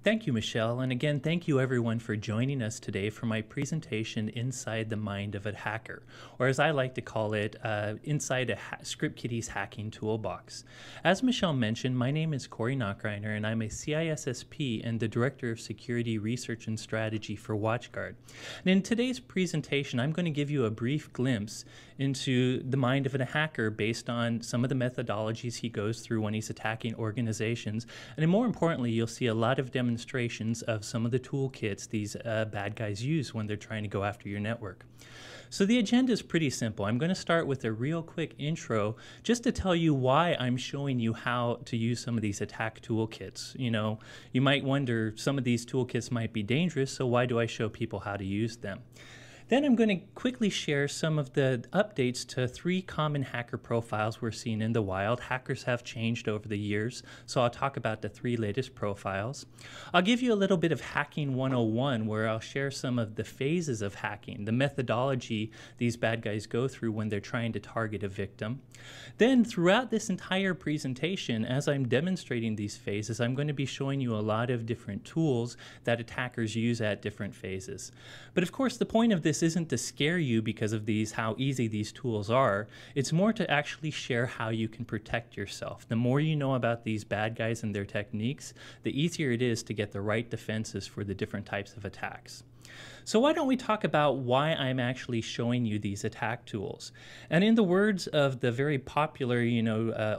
Thank you, Michelle. And again, thank you everyone for joining us today for my presentation, Inside the Mind of a Hacker, or as I like to call it, Inside a ScriptKitties Hacking Toolbox. As Michelle mentioned, my name is Corey Nacheiner, and I'm a CISSP and the Director of Security Research and Strategy for WatchGuard. And in today's presentation, I'm going to give you a brief glimpse into the mind of a hacker based on some of the methodologies he goes through when he's attacking organizations. And more importantly, you'll see a lot of demonstrations of some of the toolkits these bad guys use when they're trying to go after your network. So the agenda is pretty simple. I'm going to start with a real quick intro just to tell you why I'm showing you how to use some of these attack toolkits. You know, you might wonder, some of these toolkits might be dangerous, so why do I show people how to use them? Then I'm going to quickly share some of the updates to 3 common hacker profiles we're seeing in the wild. Hackers have changed over the years, so I'll talk about the 3 latest profiles. I'll give you a little bit of Hacking 101, where I'll share some of the phases of hacking, the methodology these bad guys go through when they're trying to target a victim. Then throughout this entire presentation, as I'm demonstrating these phases, I'm going to be showing you a lot of different tools that attackers use at different phases. But of course, the point of this isn't to scare you because of how easy these tools are. It's more to actually share how you can protect yourself. The more you know about these bad guys and their techniques, the easier it is to get the right defenses for the different types of attacks. So why don't we talk about why I'm actually showing you these attack tools? And in the words of the very popular,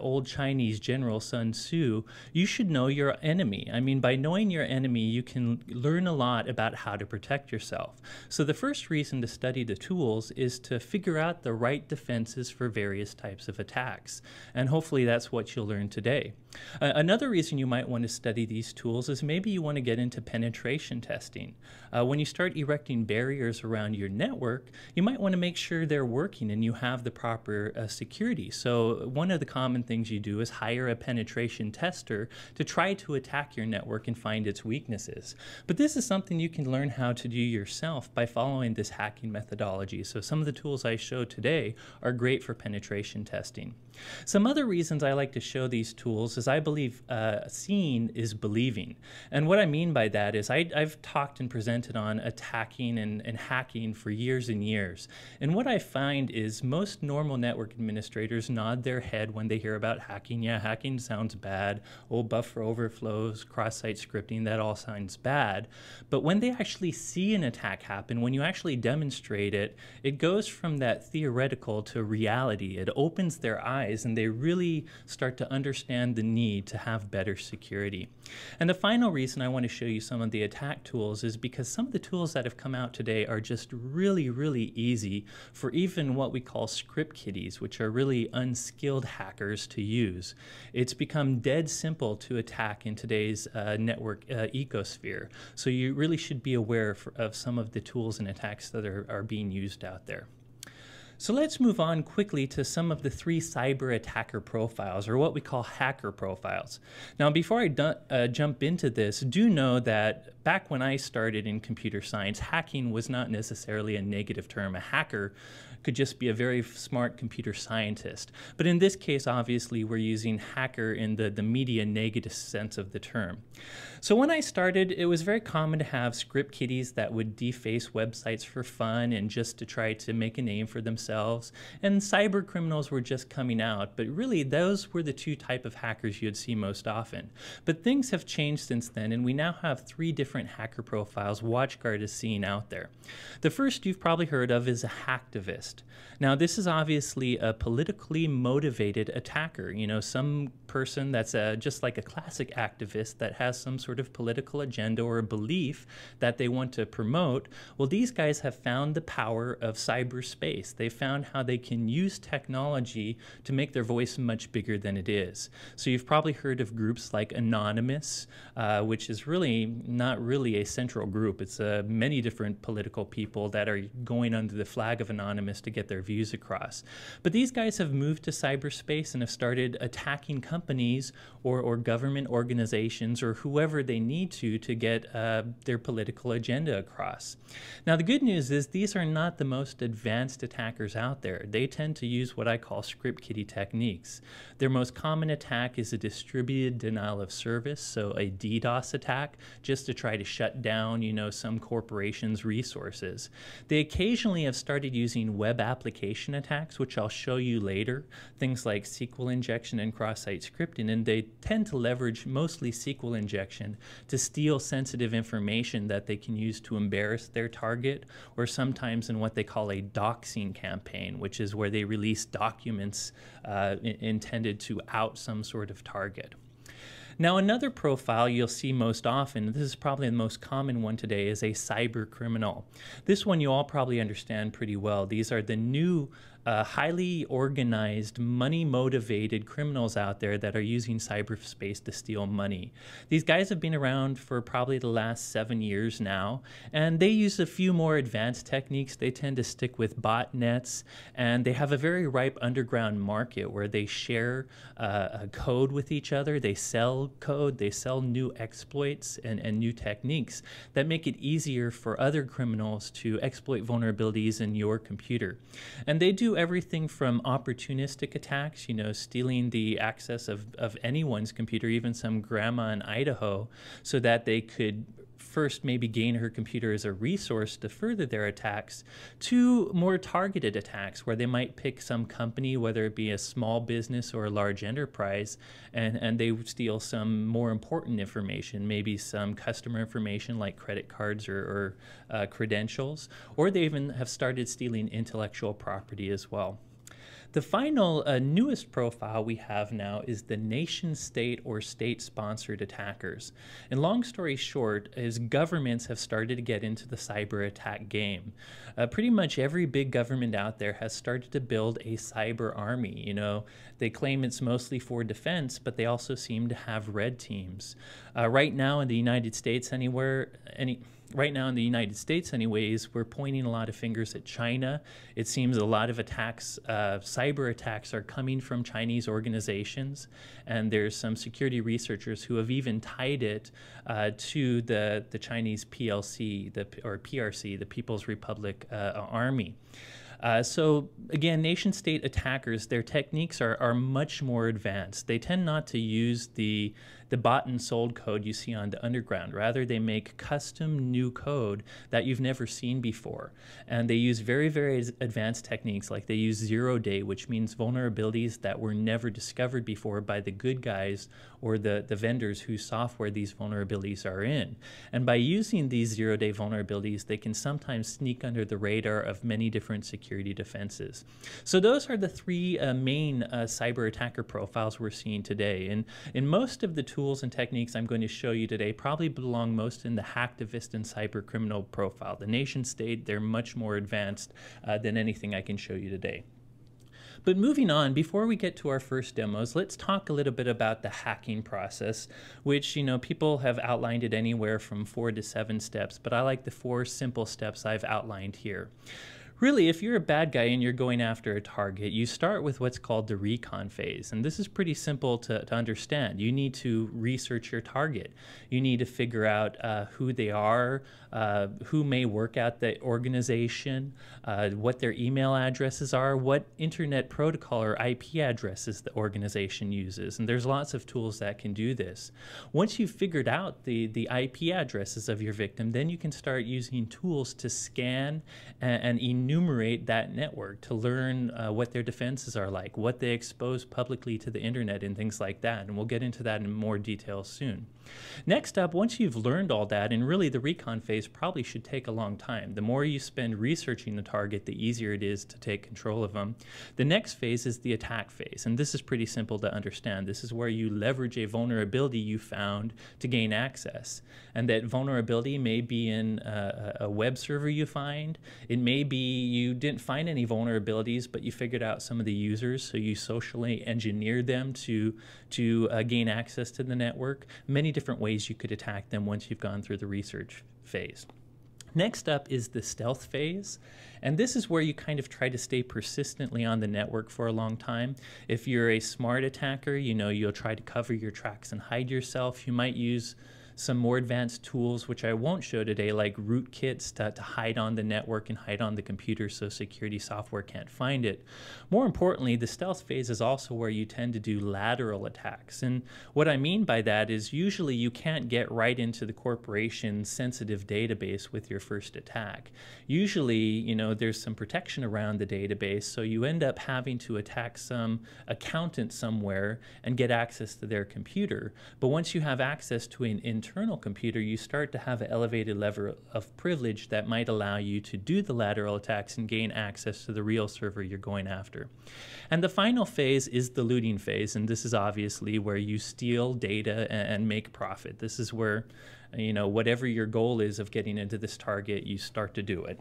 old Chinese general Sun Tzu, you should know your enemy. I mean, by knowing your enemy, you can learn a lot about how to protect yourself. So the first reason to study the tools is to figure out the right defenses for various types of attacks. And hopefully that's what you'll learn today. Another reason you might want to study these tools is maybe you want to get into penetration testing. When you start erecting barriers around your network, you might want to make sure they're working and you have the proper security. So one of the common things you do is hire a penetration tester to try to attack your network and find its weaknesses. But this is something you can learn how to do yourself by following this hacking methodology. So some of the tools I show today are great for penetration testing. Some other reasons I like to show these tools is I believe seeing is believing. And what I mean by that is I've talked and presented on attacking and hacking for years and years. And what I find is most normal network administrators nod their head when they hear about hacking. Yeah, hacking sounds bad. Oh, buffer overflows, cross-site scripting, that all sounds bad. But when they actually see an attack happen, when you actually demonstrate it, it goes from that theoretical to reality. It opens their eyes and they really start to understand the need to have better security. And the final reason I want to show you some of the attack tools is because some of the tools that have come out today are just really, really easy for even what we call script kiddies, which are really unskilled hackers to use. It's become dead simple to attack in today's network ecosphere. So you really should be aware of some of the tools and attacks that are being used out there. So let's move on quickly to some of the 3 cyber attacker profiles, or what we call hacker profiles. Now, before I jump into this, do know that back when I started in computer science, hacking was not necessarily a negative term. A hacker could just be a very smart computer scientist. But in this case, obviously, we're using hacker in the media negative sense of the term. So when I started, it was very common to have script kiddies that would deface websites for fun and just to try to make a name for themselves. And cyber criminals were just coming out. But really, those were the 2 types of hackers you'd see most often. But things have changed since then, and we now have 3 different hacker profiles WatchGuard is seeing out there. The first you've probably heard of is a hacktivist. Now, this is obviously a politically motivated attacker. You know, some person that's just like a classic activist that has some sort of political agenda or a belief that they want to promote. Well, these guys have found the power of cyberspace. They found how they can use technology to make their voice much bigger than it is. So you've probably heard of groups like Anonymous, which is really not really a central group. It's many different political people that are going under the flag of Anonymous to get their views across. But these guys have moved to cyberspace and have started attacking companies or government organizations or whoever they need to get their political agenda across. Now, the good news is these are not the most advanced attackers out there. They tend to use what I call script kiddie techniques. Their most common attack is a distributed denial of service, so a DDoS attack, just to try to shut down, some corporation's resources. They occasionally have started using web application attacks, which I'll show you later, things like SQL injection and cross-site scripting, and they tend to leverage mostly SQL injection to steal sensitive information that they can use to embarrass their target, or sometimes in what they call a doxing campaign, which is where they release documents intended to out some sort of target. Now, another profile you'll see most often, this is probably the most common one today, is a cyber criminal. This one you all probably understand pretty well. These are the new highly organized, money-motivated criminals out there that are using cyberspace to steal money. These guys have been around for probably the last 7 years now, and they use a few more advanced techniques. They tend to stick with botnets, and they have a very ripe underground market where they share code with each other. They sell code, they sell new exploits and new techniques that make it easier for other criminals to exploit vulnerabilities in your computer. And they do everything from opportunistic attacks, stealing the access of anyone's computer, even some grandma in Idaho, so that they could first maybe gain her computer as a resource to further their attacks, to more targeted attacks where they might pick some company, whether it be a small business or a large enterprise, and they steal some more important information, maybe some customer information like credit cards or credentials, or they even have started stealing intellectual property as well. The final newest profile we have now is the nation-state or state-sponsored attackers. And long story short is governments have started to get into the cyber attack game. Pretty much every big government out there has started to build a cyber army. They claim it's mostly for defense, but they also seem to have red teams. Right now in the United States Right now in the United States anyways, we're pointing a lot of fingers at China. It seems a lot of attacks, cyber attacks, are coming from Chinese organizations, and there's some security researchers who have even tied it to the Chinese PLC, or PRC, the People's Republic Army. So again, nation-state attackers, their techniques are much more advanced. They tend not to use the bought and sold code you see on the underground. Rather, they make custom new code that you've never seen before. And they use very, very advanced techniques, like they use zero-day, which means vulnerabilities that were never discovered before by the good guys or the vendors whose software these vulnerabilities are in. And by using these zero-day vulnerabilities, they can sometimes sneak under the radar of many different security defenses. So those are the three main cyber attacker profiles we're seeing today. And in most of the tools and techniques I'm going to show you today probably belong most in the hacktivist and cyber criminal profile. The nation state, they're much more advanced than anything I can show you today. But moving on, before we get to our first demos, let's talk a little bit about the hacking process, which, people have outlined it anywhere from 4 to 7 steps, but I like the 4 simple steps I've outlined here. Really, if you're a bad guy and you're going after a target, you start with what's called the recon phase. And this is pretty simple to understand. You need to research your target. You need to figure out who they are, who may work at the organization, what their email addresses are, what internet protocol or IP addresses the organization uses. And there's lots of tools that can do this. Once you've figured out the IP addresses of your victim, then you can start using tools to scan and enumerate that network to learn what their defenses are like, what they expose publicly to the internet, and things like that. And we'll get into that in more detail soon. Next up, once you've learned all that, and really the recon phase probably should take a long time. The more you spend researching the target, the easier it is to take control of them. The next phase is the attack phase, and this is pretty simple to understand. This is where you leverage a vulnerability you found to gain access. And that vulnerability may be in a web server you find. It may be you didn't find any vulnerabilities, but you figured out some of the users, so you socially engineered them to gain access to the network. Many different ways you could attack them once you've gone through the research phase. Next up is the stealth phase, and this is where you kind of try to stay persistently on the network for a long time. If you're a smart attacker, you'll try to cover your tracks and hide yourself. You might use some more advanced tools, which I won't show today, like rootkits to hide on the network and hide on the computer so security software can't find it. More importantly, the stealth phase is also where you tend to do lateral attacks. And what I mean by that is usually you can't get right into the corporation's sensitive database with your first attack. Usually, there's some protection around the database, so you end up having to attack some accountant somewhere and get access to their computer. But once you have access to an internal computer, you start to have an elevated level of privilege that might allow you to do the lateral attacks and gain access to the real server you're going after. And the final phase is the looting phase, and this is obviously where you steal data and make profit. This is where, whatever your goal is of getting into this target, you start to do it.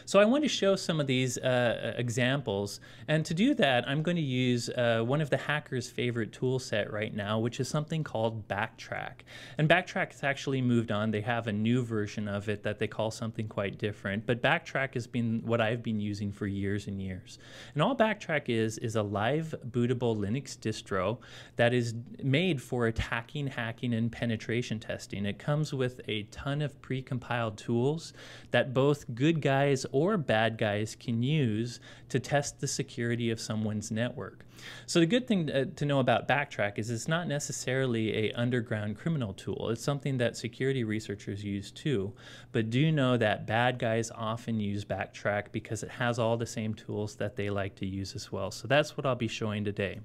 So I want to show some of these examples, and to do that I'm going to use one of the hacker's favorite tool set right now, which is something called Backtrack. And Backtrack has actually moved on. They have a new version of it that they call something quite different, but Backtrack has been what I've been using for years and years. And all Backtrack is a live bootable Linux distro that is made for attacking, hacking, and penetration testing. It comes with a ton of pre-compiled tools that both good guys or bad guys can use to test the security of someone's network. So the good thing to know about Backtrack is it's not necessarily an underground criminal tool. It's something that security researchers use too, but do know that bad guys often use Backtrack because it has all the same tools that they like to use as well. So that's what I'll be showing today.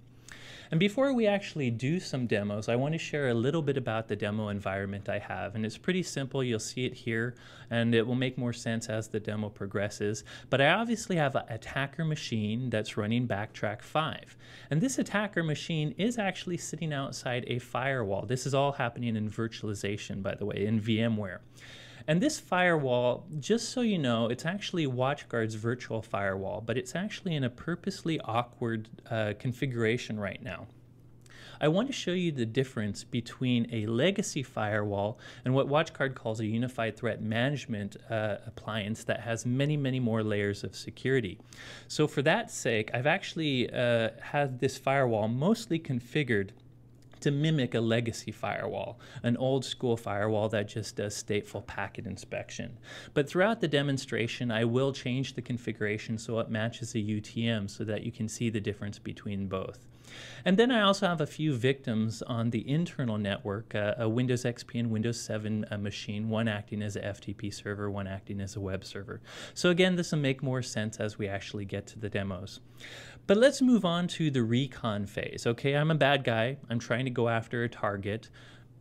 And before we actually do some demos, I want to share a little bit about the demo environment I have. And it's pretty simple. You'll see it here, and it will make more sense as the demo progresses. But I obviously have an attacker machine that's running Backtrack 5. And this attacker machine is actually sitting outside a firewall. This is all happening in virtualization, by the way, in VMware. And this firewall, just so you know, it's actually WatchGuard's virtual firewall, but it's actually in a purposely awkward configuration right now. I want to show you the difference between a legacy firewall and what WatchGuard calls a unified threat management appliance that has many, many more layers of security. So for that sake, I've actually had this firewall mostly configured to mimic a legacy firewall, an old school firewall that just does stateful packet inspection. But throughout the demonstration, I will change the configuration so it matches a UTM so that you can see the difference between both. And then I also have a few victims on the internal network, a Windows XP and Windows 7 machine, one acting as a FTP server, one acting as a web server. So again, this will make more sense as we actually get to the demos. But let's move on to the recon phase. Okay, I'm a bad guy. I'm trying to go after a target.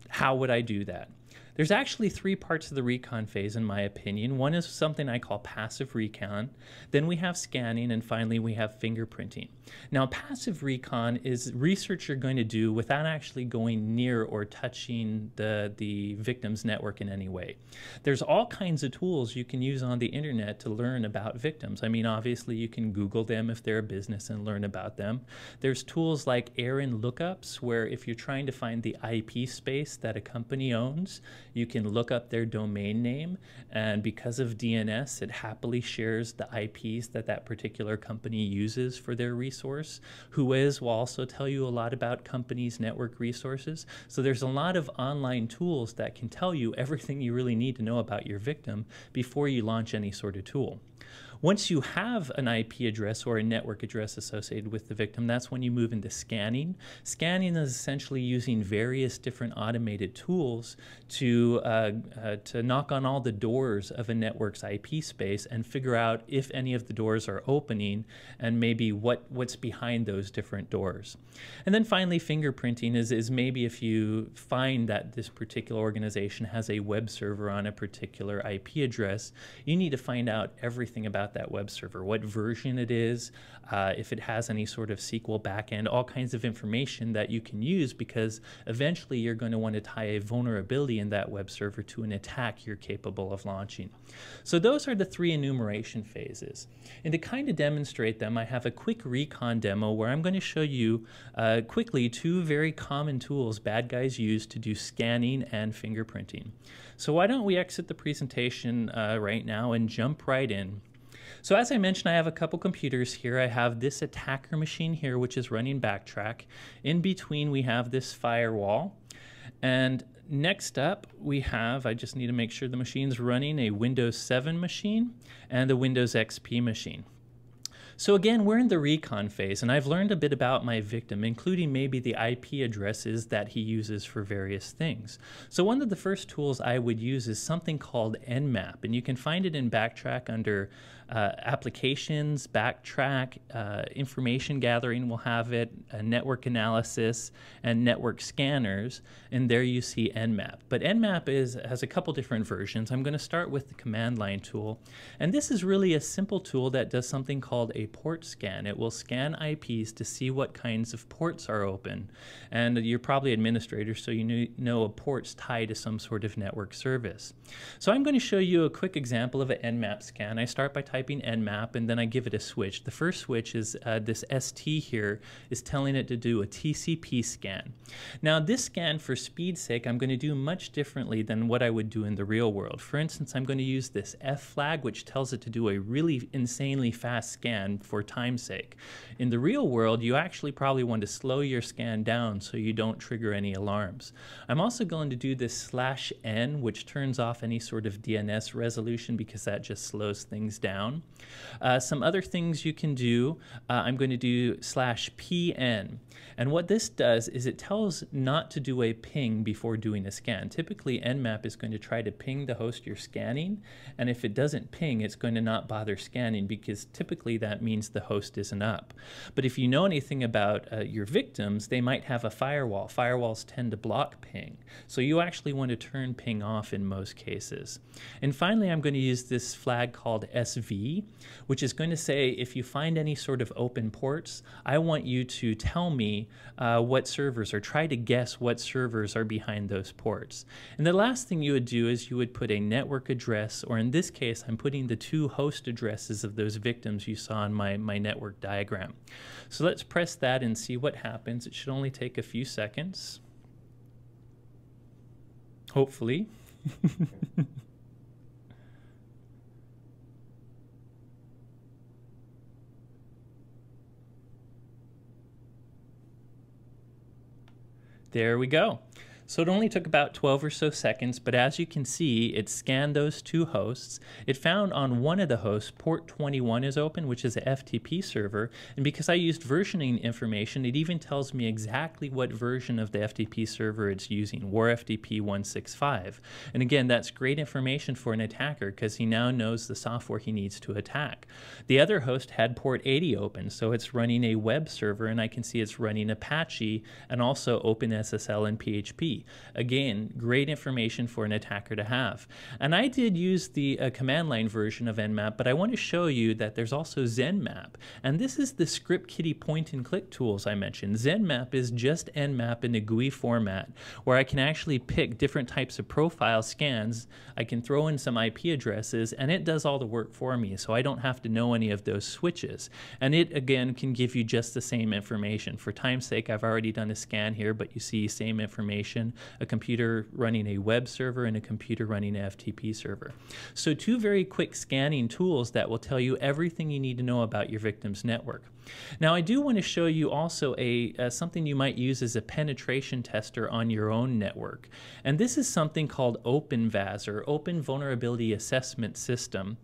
How would I do that? There's actually three parts of the recon phase, in my opinion. One is something I call passive recon. Then we have scanning, and finally we have fingerprinting. Now, passive recon is research you're going to do without actually going near or touching the victim's network in any way. There's all kinds of tools you can use on the internet to learn about victims. I mean, obviously you can Google them if they're a business and learn about them. There's tools like errand lookups, where if you're trying to find the IP space that a company owns, you can look up their domain name, and because of DNS, it happily shares the IPs that that particular company uses for their resource. Whois will also tell you a lot about companies' network resources. So there's a lot of online tools that can tell you everything you really need to know about your victim before you launch any sort of tool. Once you have an IP address or a network address associated with the victim, that's when you move into scanning. Scanning is essentially using various different automated tools to knock on all the doors of a network's IP space and figure out if any of the doors are opening and maybe what's behind those different doors. And then finally, fingerprinting is maybe if you find that this particular organization has a web server on a particular IP address, you need to find out everything everything about that web server, what version it is, if it has any sort of SQL backend, all kinds of information that you can use, because eventually you're going to want to tie a vulnerability in that web server to an attack you're capable of launching. So those are the three enumeration phases. And to kind of demonstrate them, I have a quick recon demo where I'm going to show you quickly two very common tools bad guys use to do scanning and fingerprinting. So why don't we exit the presentation right now and jump right in. So as I mentioned, I have a couple computers here. I have this attacker machine here, which is running Backtrack. In between, we have this firewall. And next up, we have, I just need to make sure the machine's running, a Windows 7 machine and a Windows XP machine. So again, we're in the recon phase, and I've learned a bit about my victim, including maybe the IP addresses that he uses for various things. So one of the first tools I would use is something called Nmap, and you can find it in Backtrack under applications, Backtrack, information gathering will have it, network analysis, and network scanners, and there you see Nmap. But Nmap has a couple different versions. I'm going to start with the command line tool, and this is really a simple tool that does something called a port scan. It will scan IPs to see what kinds of ports are open, and you're probably administrators, so you know a port's tied to some sort of network service. So I'm going to show you a quick example of an Nmap scan. I start by typing Nmap, and then I give it a switch. The first switch is this ST here is telling it to do a TCP scan. Now this scan, for speed's sake, I'm going to do much differently than what I would do in the real world. For instance, I'm going to use this F flag, which tells it to do a really insanely fast scan for time's sake. In the real world, you actually probably want to slow your scan down so you don't trigger any alarms. I'm also going to do this /n, which turns off any sort of DNS resolution because that just slows things down. Some other things you can do, I'm going to do /pn. And what this does is it tells not to do a ping before doing a scan. Typically, Nmap is going to try to ping the host you're scanning, and if it doesn't ping, it's going to not bother scanning, because typically that means the host isn't up. But if you know anything about your victims, they might have a firewall. Firewalls tend to block ping, so you actually want to turn ping off in most cases. And finally, I'm going to use this flag called SV, which is going to say if you find any sort of open ports, I want you to tell me what servers, or try to guess what servers are behind those ports. And the last thing you would do is you would put a network address, or in this case, I'm putting the two host addresses of those victims you saw in my network diagram. So let's press that and see what happens. It should only take a few seconds, hopefully. There we go. So it only took about 12 or so seconds, but as you can see, it scanned those two hosts. It found on one of the hosts, port 21 is open, which is a FTP server, and because I used versioning information, it even tells me exactly what version of the FTP server it's using, WarFTP 165. And again, that's great information for an attacker because he now knows the software he needs to attack. The other host had port 80 open, so it's running a web server, and I can see it's running Apache and also OpenSSL and PHP. Again, great information for an attacker to have. And I did use the command line version of Nmap, but I want to show you that there's also ZenMap. And this is the script kiddie point and click tools I mentioned. ZenMap is just Nmap in a GUI format, where I can actually pick different types of profile scans. I can throw in some IP addresses, and it does all the work for me, so I don't have to know any of those switches. And it, again, can give you just the same information. For time's sake, I've already done a scan here, but you see same information. A computer running a web server and a computer running an FTP server. So two very quick scanning tools that will tell you everything you need to know about your victim's network. Now I do want to show you also something you might use as a penetration tester on your own network. And this is something called OpenVAS, or Open Vulnerability Assessment System.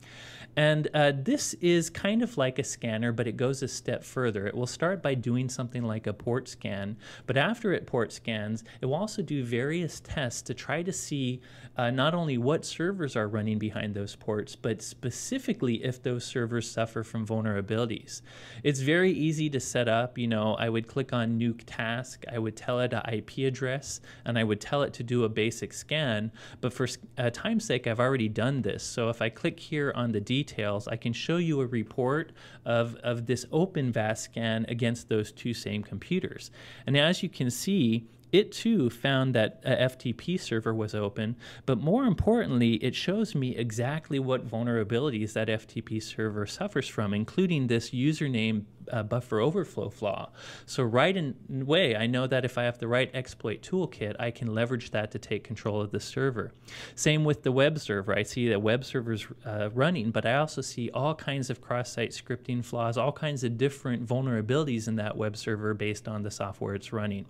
And this is kind of like a scanner, but it goes a step further. It will start by doing something like a port scan, but after it port scans, it will also do do various tests to try to see not only what servers are running behind those ports, but specifically if those servers suffer from vulnerabilities. It's very easy to set up. I would click on nuke task, I would tell it an IP address, and I would tell it to do a basic scan. But for time's sake, I've already done this. So if I click here on the details, I can show you a report of this OpenVAS scan against those two same computers. And as you can see, it too found that a FTP server was open, but more importantly, it shows me exactly what vulnerabilities that FTP server suffers from, including this username buffer overflow flaw. So right away, I know that if I have the right exploit toolkit, I can leverage that to take control of the server. Same with the web server. I see that web server's running, but I also see all kinds of cross-site scripting flaws, all kinds of different vulnerabilities in that web server based on the software it's running.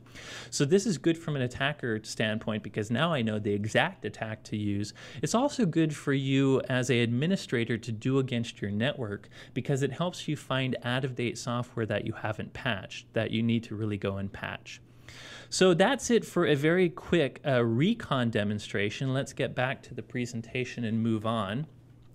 So this is good from an attacker standpoint because now I know the exact attack to use. It's also good for you as an administrator to do against your network because it helps you find out-of-date software that you haven't patched, that you need to really go and patch. So that's it for a very quick recon demonstration. Let's get back to the presentation and move on.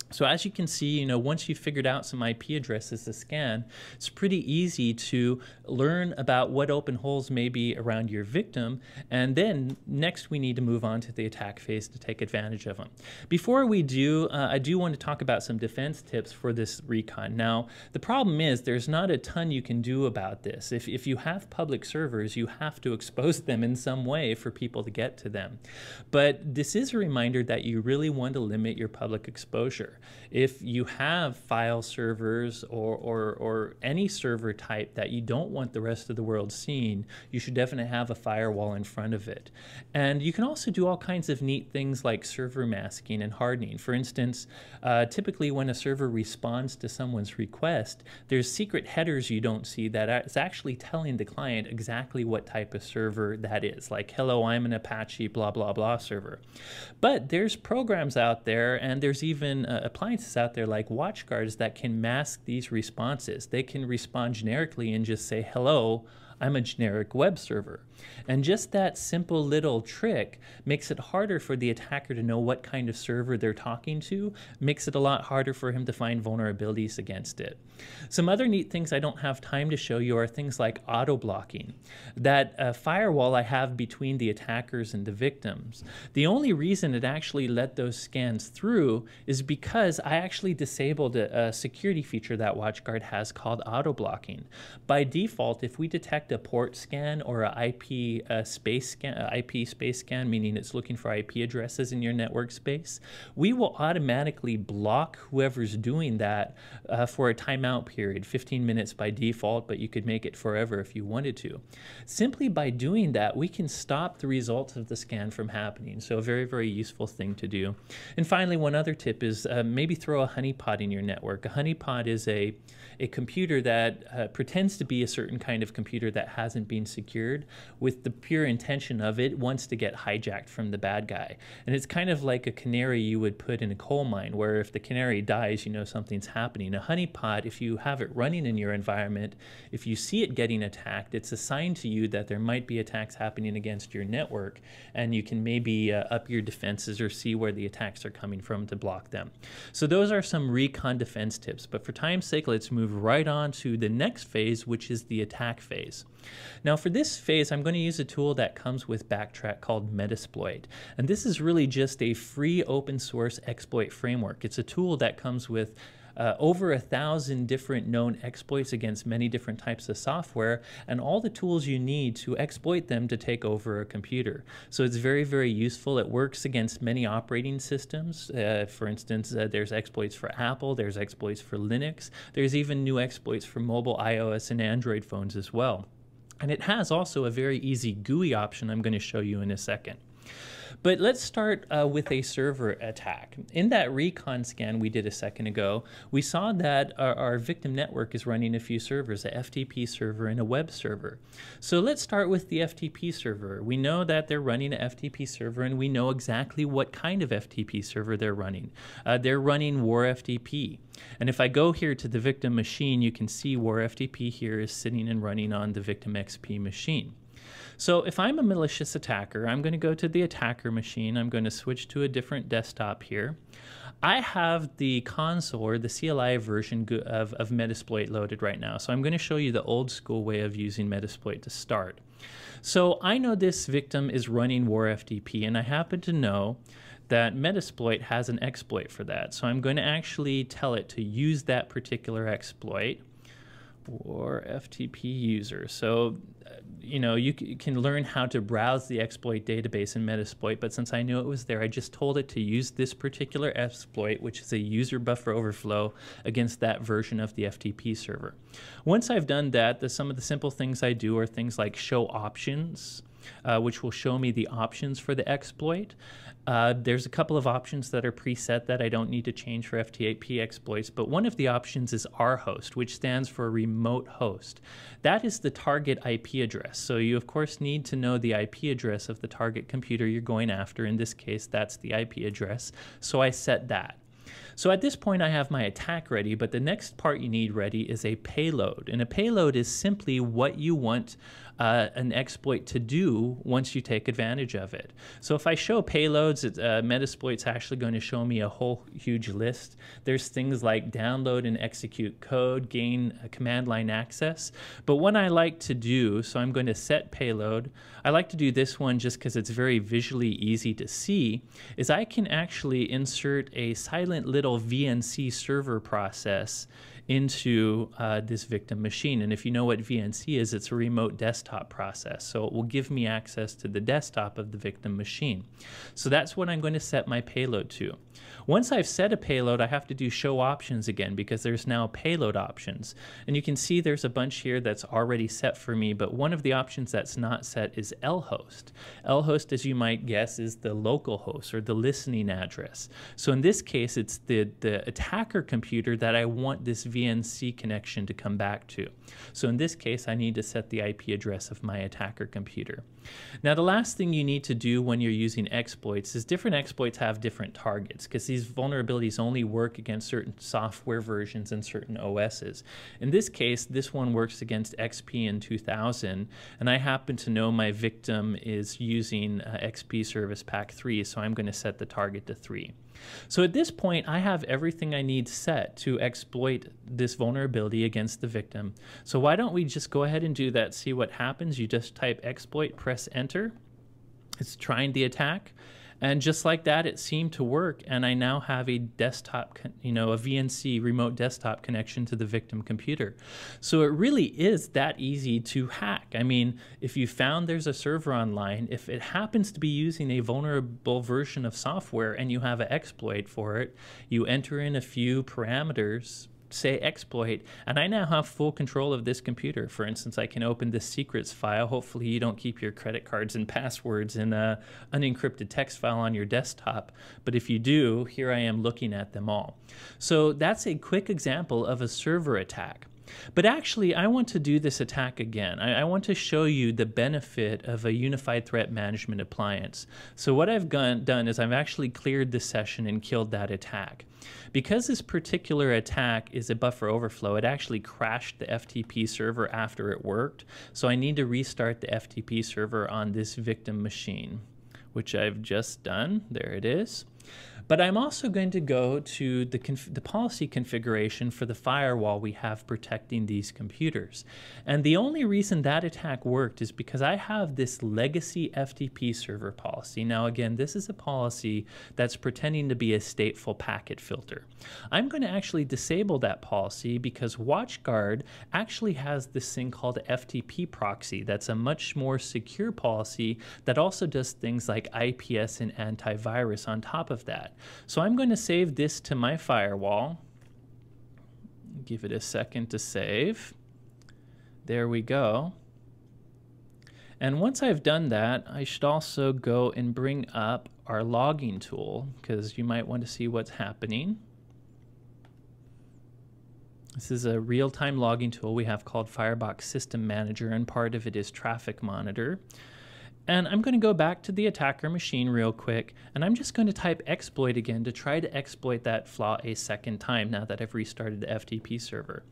So as you can see, once you've figured out some IP addresses to scan, it's pretty easy to learn about what open holes may be around your victim, and then next we need to move on to the attack phase to take advantage of them. Before we do, I do want to talk about some defense tips for this recon. Now, the problem is there's not a ton you can do about this. If you have public servers, you have to expose them in some way for people to get to them. But this is a reminder that you really want to limit your public exposure. If you have file servers or any server type that you don't want the rest of the world seeing, you should definitely have a firewall in front of it. And you can also do all kinds of neat things like server masking and hardening. For instance, typically when a server responds to someone's request, there's secret headers you don't see that is actually telling the client exactly what type of server that is, like, hello, I'm an Apache blah, blah, blah server. But there's programs out there, and there's even appliances out there like WatchGuards that can mask these responses. They can respond generically and just say, hello, I'm a generic web server. And just that simple little trick makes it harder for the attacker to know what kind of server they're talking to, makes it a lot harder for him to find vulnerabilities against it. Some other neat things I don't have time to show you are things like auto-blocking. That firewall I have between the attackers and the victims. The only reason it actually let those scans through is because I actually disabled a security feature that WatchGuard has called auto-blocking. By default, if we detect a port scan or an IP space scan, meaning it's looking for IP addresses in your network space, we will automatically block whoever's doing that for a timeout period, 15 minutes by default, but you could make it forever if you wanted to. Simply by doing that, we can stop the results of the scan from happening. So a very, very useful thing to do. And finally, one other tip is maybe throw a honeypot in your network. A honeypot is a computer that pretends to be a certain kind of computer that hasn't been secured, with the pure intention of it wants to get hijacked from the bad guy. And it's kind of like a canary you would put in a coal mine, where if the canary dies, you know something's happening. A honeypot, if you have it running in your environment, if you see it getting attacked, it's a sign to you that there might be attacks happening against your network, and you can maybe up your defenses or see where the attacks are coming from to block them. So those are some recon defense tips, but for time's sake, let's move right on to the next phase, which is the attack phase. Now for this phase, I'm going to use a tool that comes with Backtrack called Metasploit. And this is really just a free open source exploit framework. It's a tool that comes with over 1,000 different known exploits against many different types of software, and all the tools you need to exploit them to take over a computer. So it's very, very useful. It works against many operating systems. For instance, there's exploits for Apple, there's exploits for Linux, there's even new exploits for mobile iOS and Android phones as well. And it has also a very easy GUI option I'm going to show you in a second. But let's start with a server attack. In that recon scan we did a second ago, we saw that our victim network is running a few servers, a FTP server and a web server. So let's start with the FTP server. We know that they're running an FTP server, and we know exactly what kind of FTP server they're running. They're running WarFTP. And if I go here to the victim machine, you can see WarFTP here is sitting and running on the victim XP machine. So if I'm a malicious attacker, I'm going to go to the attacker machine. I'm going to switch to a different desktop here. I have the console or the CLI version of Metasploit loaded right now. So I'm going to show you the old school way of using Metasploit to start. So I know this victim is running WarFTP, and I happen to know that Metasploit has an exploit for that. So I'm going to actually tell it to use that particular exploit, or FTP user. So, you can learn how to browse the exploit database in Metasploit, but since I knew it was there, I just told it to use this particular exploit, which is a user buffer overflow, against that version of the FTP server. Once I've done that, some of the simple things I do are things like show options, which will show me the options for the exploit. There's a couple of options that are preset that I don't need to change for FTP exploits, but one of the options is rhost, which stands for remote host. That is the target IP address. So you, of course, need to know the IP address of the target computer you're going after. In this case, that's the IP address. So I set that. So at this point, I have my attack ready, but the next part you need ready is a payload. And a payload is simply what you want an exploit to do once you take advantage of it. So if I show payloads, Metasploit's actually going to show me a whole huge list. There's things like download and execute code, gain command line access. But what I like to do, so I'm going to set payload. I like to do this one just because it's very visually easy to see, is I can actually insert a silent little VNC server process into this victim machine. And if you know what VNC is, it's a remote desktop process. So it will give me access to the desktop of the victim machine. So that's what I'm going to set my payload to. Once I've set a payload, I have to do show options again because there's now payload options. And you can see there's a bunch here that's already set for me, but one of the options that's not set is lhost. Lhost, as you might guess, is the local host or the listening address. So in this case, it's the attacker computer that I want this VNC connection to come back to. So in this case, I need to set the IP address of my attacker computer. Now, the last thing you need to do when you're using exploits is different exploits have different targets because these vulnerabilities only work against certain software versions and certain OSs. In this case, this one works against XP in 2000, and I happen to know my victim is using XP Service Pack 3, so I'm going to set the target to 3. So at this point, I have everything I need set to exploit this vulnerability against the victim. So why don't we just go ahead and do that, see what happens. You just type exploit, press enter. It's trying the attack. And just like that, it seemed to work, and I now have a desktop, a VNC remote desktop connection to the victim computer. So it really is that easy to hack. I mean, if you found there's a server online, if it happens to be using a vulnerable version of software and you have an exploit for it, you enter in a few parameters, say exploit, and I now have full control of this computer. For instance, I can open this secrets file. Hopefully you don't keep your credit cards and passwords in an unencrypted text file on your desktop, but if you do, here I am looking at them all. So that's a quick example of a server attack. But actually, I want to do this attack again. I want to show you the benefit of a unified threat management appliance. So what I've done is I've actually cleared the session and killed that attack. Because this particular attack is a buffer overflow, it actually crashed the FTP server after it worked. So I need to restart the FTP server on this victim machine, which I've just done. There it is. But I'm also going to go to the policy configuration for the firewall we have protecting these computers. And the only reason that attack worked is because I have this legacy FTP server policy. Now again, this is a policy that's pretending to be a stateful packet filter. I'm going to actually disable that policy because WatchGuard actually has this thing called FTP proxy that's a much more secure policy that also does things like IPS and antivirus on top of that. So I'm going to save this to my firewall. Give it a second to save. There we go. And once I've done that, I should also go and bring up our logging tool because you might want to see what's happening. This is a real-time logging tool we have called Firebox System Manager, and part of it is Traffic Monitor. And I'm going to go back to the attacker machine real quick, and I'm just going to type exploit again to try to exploit that flaw a second time now that I've restarted the FTP server.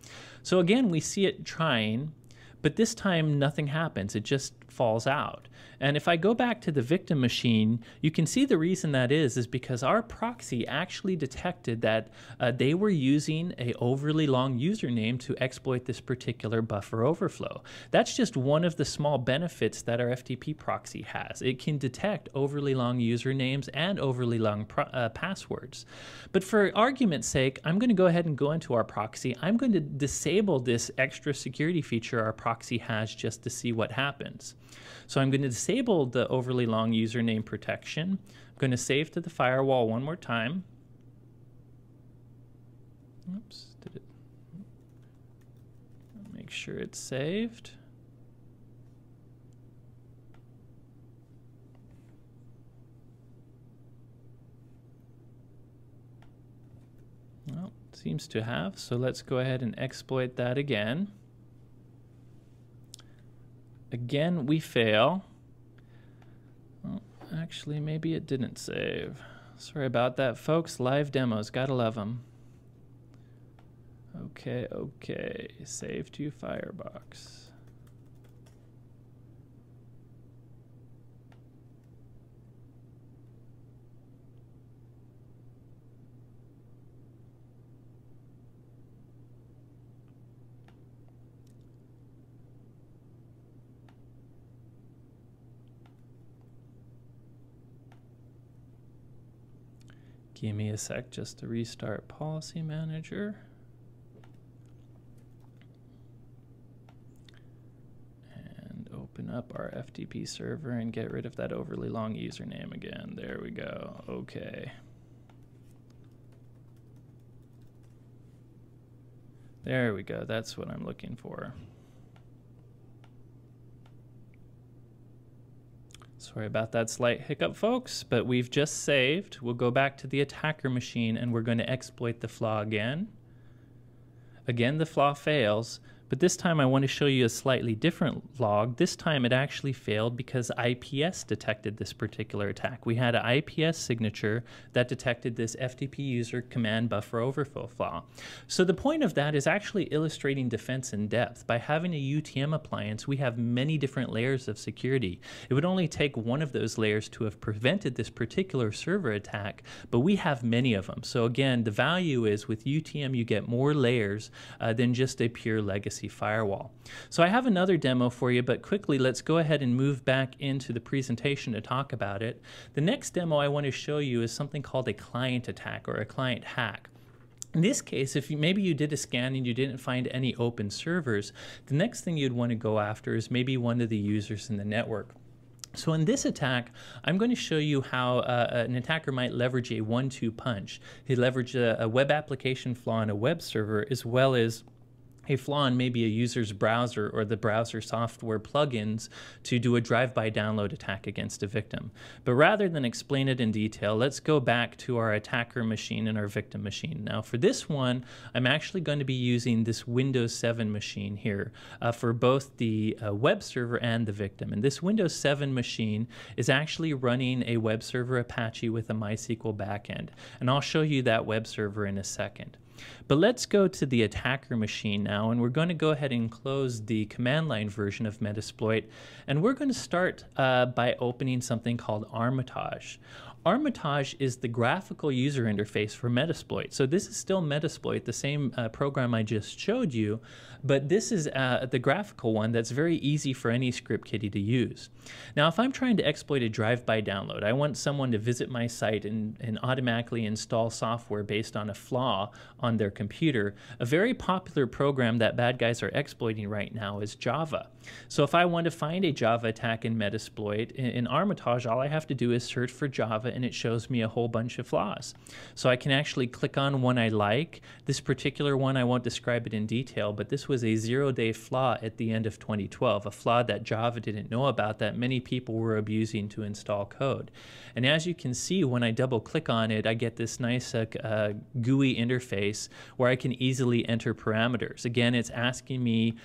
So again, we see it trying, but this time nothing happens. It just falls out. And if I go back to the victim machine, you can see the reason that is because our proxy actually detected that they were using a overly long username to exploit this particular buffer overflow. That's just one of the small benefits that our FTP proxy has. It can detect overly long usernames and overly long passwords. But for argument's sake, I'm going to go ahead and go into our proxy. I'm going to disable this extra security feature our proxy has just to see what happens. So I'm going to disable the overly long username protection. I'm going to save to the firewall one more time. Oops, did it? Make sure it's saved. Well, seems to have, so let's go ahead and exploit that again. Again, we fail. Well, actually, maybe it didn't save. Sorry about that, folks. Live demos, gotta love them. Okay, save to Firebox. Give me a sec just to restart Policy Manager. And open up our FTP server and get rid of that overly long username again. There we go. Okay. There we go. That's what I'm looking for. Sorry about that slight hiccup, folks, but we've just saved. We'll go back to the attacker machine and we're going to exploit the flaw again. Again, the flaw fails, but this time I want to show you a slightly different log. This time it actually failed because IPS detected this particular attack. We had an IPS signature that detected this FTP user command buffer overflow flaw. So the point of that is actually illustrating defense in depth. By having a UTM appliance, we have many different layers of security. It would only take one of those layers to have prevented this particular server attack, but we have many of them. So again, the value is with UTM, you get more layers than just a pure legacy firewall. So I have another demo for you, but quickly let's go ahead and move back into the presentation to talk about it. The next demo I want to show you is something called a client attack or a client hack. In this case, if maybe you did a scan and you didn't find any open servers, the next thing you'd want to go after is maybe one of the users in the network. So in this attack, I'm going to show you how an attacker might leverage a 1-2 punch. He leveraged a web application flaw in a web server as well as a flaw in maybe a user's browser or the browser software plugins to do a drive-by download attack against a victim. But rather than explain it in detail, let's go back to our attacker machine and our victim machine. Now for this one, I'm actually going to be using this Windows 7 machine here for both the web server and the victim. And this Windows 7 machine is actually running a web server Apache with a MySQL backend. And I'll show you that web server in a second. But let's go to the attacker machine now, and we're going to go ahead and close the command line version of Metasploit, and we're going to start by opening something called Armitage. Armitage is the graphical user interface for Metasploit. So this is still Metasploit, the same program I just showed you, but this is the graphical one that's very easy for any script kiddie to use. Now, if I'm trying to exploit a drive-by download, I want someone to visit my site and automatically install software based on a flaw on their computer. A very popular program that bad guys are exploiting right now is Java. So if I want to find a Java attack in Metasploit, in Armitage, all I have to do is search for Java and it shows me a whole bunch of flaws. So I can actually click on one I like. This particular one, I won't describe it in detail, but this was a 0-day flaw at the end of 2012, a flaw that Java didn't know about that many people were abusing to install code. And as you can see, when I double click on it, I get this nice GUI interface where I can easily enter parameters. Again, it's asking me,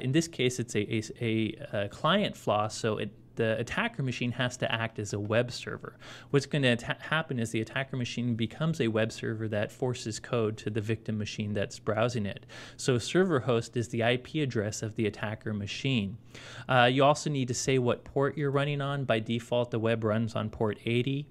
in this case, it's a client flaw, so the attacker machine has to act as a web server. What's going to happen is the attacker machine becomes a web server that forces code to the victim machine that's browsing it. So server host is the IP address of the attacker machine. You also need to say what port you're running on. By default, the web runs on port 80.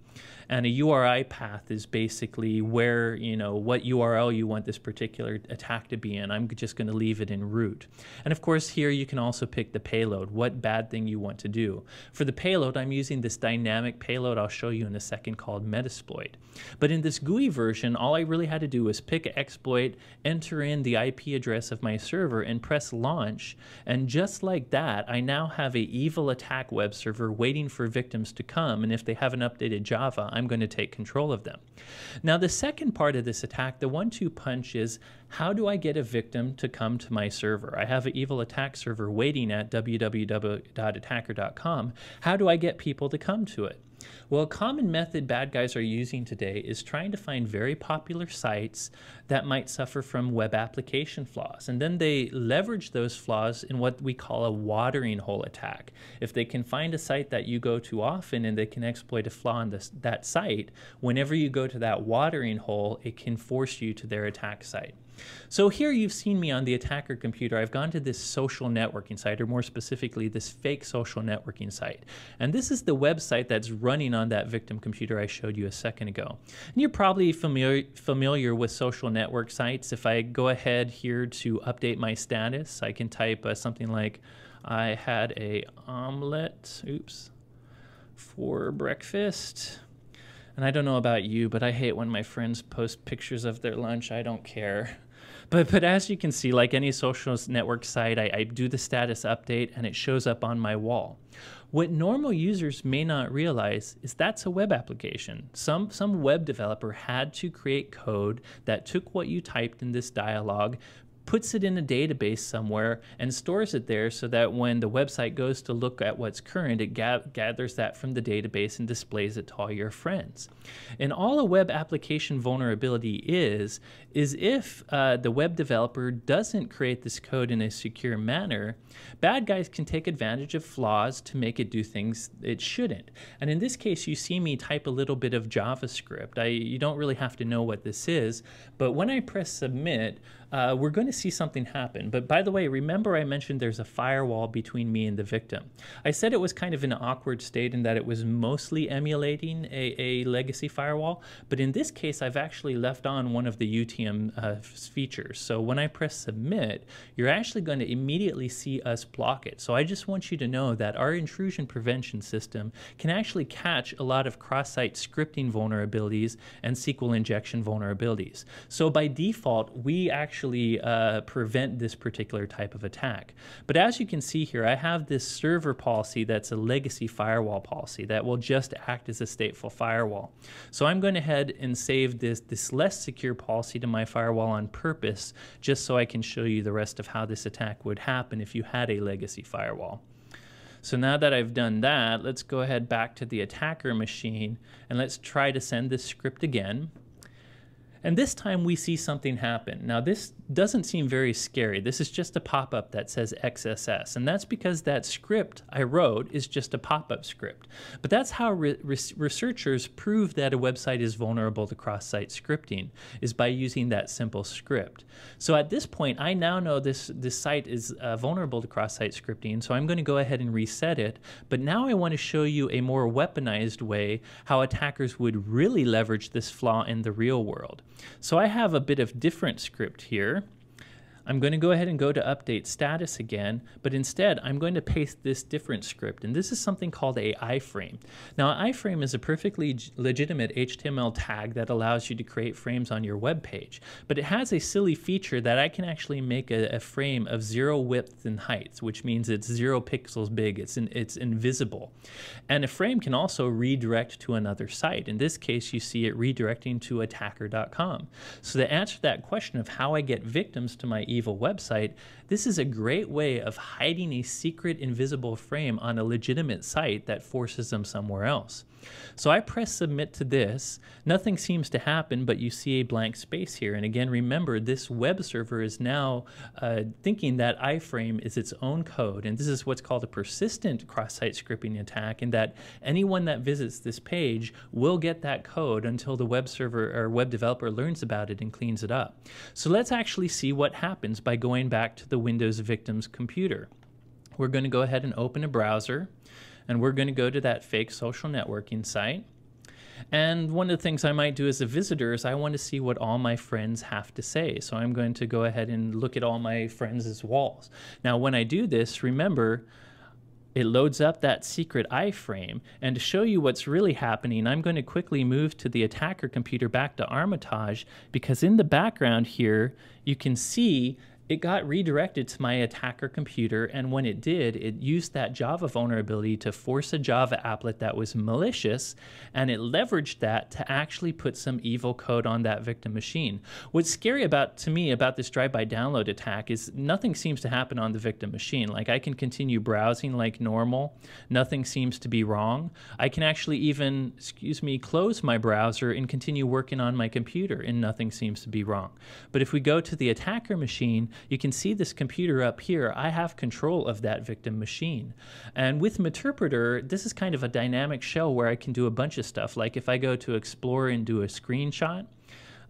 And a URI path is basically where, what URL you want this particular attack to be in. I'm just going to leave it in root. And of course, here you can also pick the payload, what bad thing you want to do. For the payload, I'm using this dynamic payload I'll show you in a second called Metasploit. But in this GUI version, all I really had to do was pick an exploit, enter in the IP address of my server, and press launch. And just like that, I now have an evil attack web server waiting for victims to come. And if they haven't updated Java, I'm going to take control of them. Now, the second part of this attack, the 1-2 punch, is how do I get a victim to come to my server? I have an evil attack server waiting at www.attacker.com. How do I get people to come to it? Well, a common method bad guys are using today is trying to find very popular sites that might suffer from web application flaws. And then they leverage those flaws in what we call a watering hole attack. If they can find a site that you go to often and they can exploit a flaw in that site, whenever you go to that watering hole, it can force you to their attack site. So here you've seen me on the attacker computer. I've gone to this social networking site, or more specifically, this fake social networking site. And this is the website that's running on that victim computer I showed you a second ago. And you're probably familiar with social network sites. If I go ahead here to update my status, I can type something like, I had a omelet, for breakfast. And I don't know about you, but I hate when my friends post pictures of their lunch. I don't care. But as you can see, like any social network site, I do the status update and it shows up on my wall. What normal users may not realize is that's a web application. Some web developer had to create code that took what you typed in this dialog, puts it in a database somewhere, and stores it there so that when the website goes to look at what's current, it gathers that from the database and displays it to all your friends. And all a web application vulnerability is if the web developer doesn't create this code in a secure manner, bad guys can take advantage of flaws to make it do things it shouldn't. And in this case, you see me type a little bit of JavaScript. You don't really have to know what this is, but when I press submit, we're going to see something happen. But by the way, remember I mentioned there's a firewall between me and the victim. I said it was kind of an awkward state in that it was mostly emulating a legacy firewall, but in this case, I've actually left on one of the UTM features. So when I press submit, you're actually going to immediately see us block it. So I just want you to know that our intrusion prevention system can actually catch a lot of cross-site scripting vulnerabilities and SQL injection vulnerabilities. So by default, we actually prevent this particular type of attack. But as you can see here, I have this server policy that's a legacy firewall policy that will just act as a stateful firewall. So I'm going to head and save this less secure policy to my firewall on purpose, just so I can show you the rest of how this attack would happen if you had a legacy firewall. So now that I've done that, let's go ahead back to the attacker machine and let's try to send this script again. And this time we see something happen. Now this doesn't seem very scary. This is just a pop-up that says XSS. And that's because that script I wrote is just a pop-up script. But that's how researchers prove that a website is vulnerable to cross-site scripting, is by using that simple script. So at this point, I now know this site is vulnerable to cross-site scripting. So I'm going to go ahead and reset it. But now I want to show you a more weaponized way how attackers would really leverage this flaw in the real world. So I have a bit of different script here. I'm going to go ahead and go to update status again, but instead I'm going to paste this different script, and this is something called a iframe. Now, an iframe is a perfectly legitimate HTML tag that allows you to create frames on your web page, but it has a silly feature that I can actually make a frame of 0 width and height, which means it's 0 pixels big, it's invisible. And a frame can also redirect to another site. In this case, you see it redirecting to attacker.com. So to answer that question of how I get victims to my evil website, this is a great way of hiding a secret invisible frame on a legitimate site that forces them somewhere else. So I press submit to this. Nothing seems to happen, but you see a blank space here. And again, remember, this web server is now thinking that iframe is its own code. And this is what's called a persistent cross-site scripting attack, in that anyone that visits this page will get that code until the web server or web developer learns about it and cleans it up. So let's actually see what happens by going back to the Windows victim's computer. We're going to go ahead and open a browser, and we're going to go to that fake social networking site. And one of the things I might do as a visitor is I want to see what all my friends have to say. So I'm going to go ahead and look at all my friends' walls. Now, when I do this, remember, it loads up that secret iframe. And to show you what's really happening, I'm going to quickly move to the attacker computer back to Armitage, because in the background here, you can see it got redirected to my attacker computer, and when it did, it used that Java vulnerability to force a Java applet that was malicious, and it leveraged that to actually put some evil code on that victim machine. What's scary to me about this drive-by download attack is nothing seems to happen on the victim machine. Like, I can continue browsing like normal. Nothing seems to be wrong. I can actually even, close my browser and continue working on my computer, and nothing seems to be wrong. But if we go to the attacker machine, you can see this computer up here. I have control of that victim machine. And with Meterpreter, this is kind of a dynamic shell where I can do a bunch of stuff. Like if I go to Explore and do a screenshot,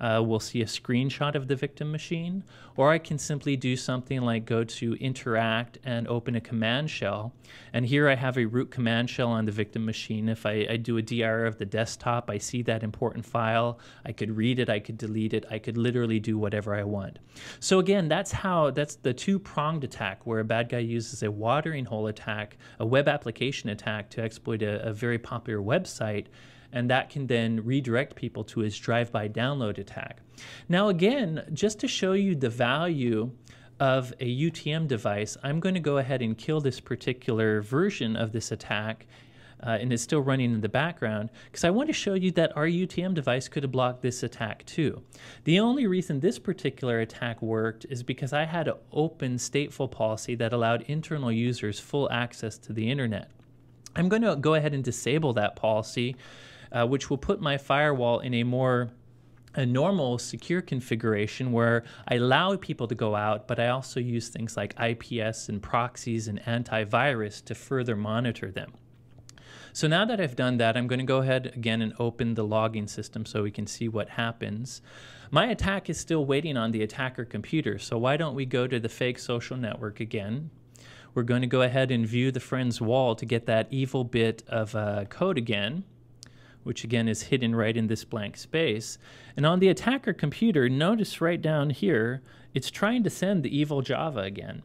we'll see a screenshot of the victim machine. Or I can simply do something like go to Interact and open a command shell. And here I have a root command shell on the victim machine. If I do a dir of the desktop, I see that important file. I could read it, I could delete it, I could literally do whatever I want. So again, that's the two-pronged attack, where a bad guy uses a watering hole attack, a web application attack, to exploit a very popular website. And that can then redirect people to his drive-by download attack. Now again, just to show you the value of a UTM device, I'm going to go ahead and kill this particular version of this attack, and it's still running in the background, because I want to show you that our UTM device could have blocked this attack too. The only reason this particular attack worked is because I had an open stateful policy that allowed internal users full access to the internet. I'm going to go ahead and disable that policy, which will put my firewall in a normal secure configuration where I allow people to go out, but I also use things like IPS and proxies and antivirus to further monitor them. So now that I've done that, I'm going to go ahead again and open the logging system so we can see what happens. My attack is still waiting on the attacker computer, so why don't we go to the fake social network again? We're going to go ahead and view the friend's wall to get that evil bit of code again, which again is hidden right in this blank space. And on the attacker computer, notice right down here, it's trying to send the evil Java again.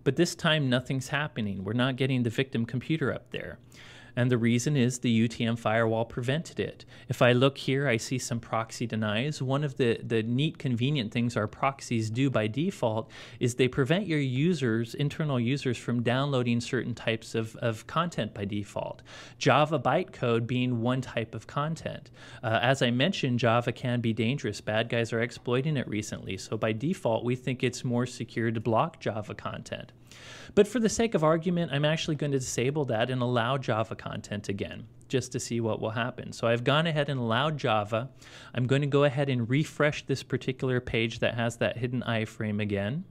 But this time nothing's happening. We're not getting the victim computer up there. And the reason is the UTM firewall prevented it. If I look here, I see some proxy denies. One of the neat, convenient things our proxies do by default is they prevent your users, internal users, from downloading certain types of content by default. Java bytecode being one type of content. As I mentioned, Java can be dangerous. Bad guys are exploiting it recently. So by default, we think it's more secure to block Java content. But for the sake of argument, I'm actually going to disable that and allow Java content again, just to see what will happen. So I've gone ahead and allowed Java. I'm going to go ahead and refresh this particular page that has that hidden iframe again.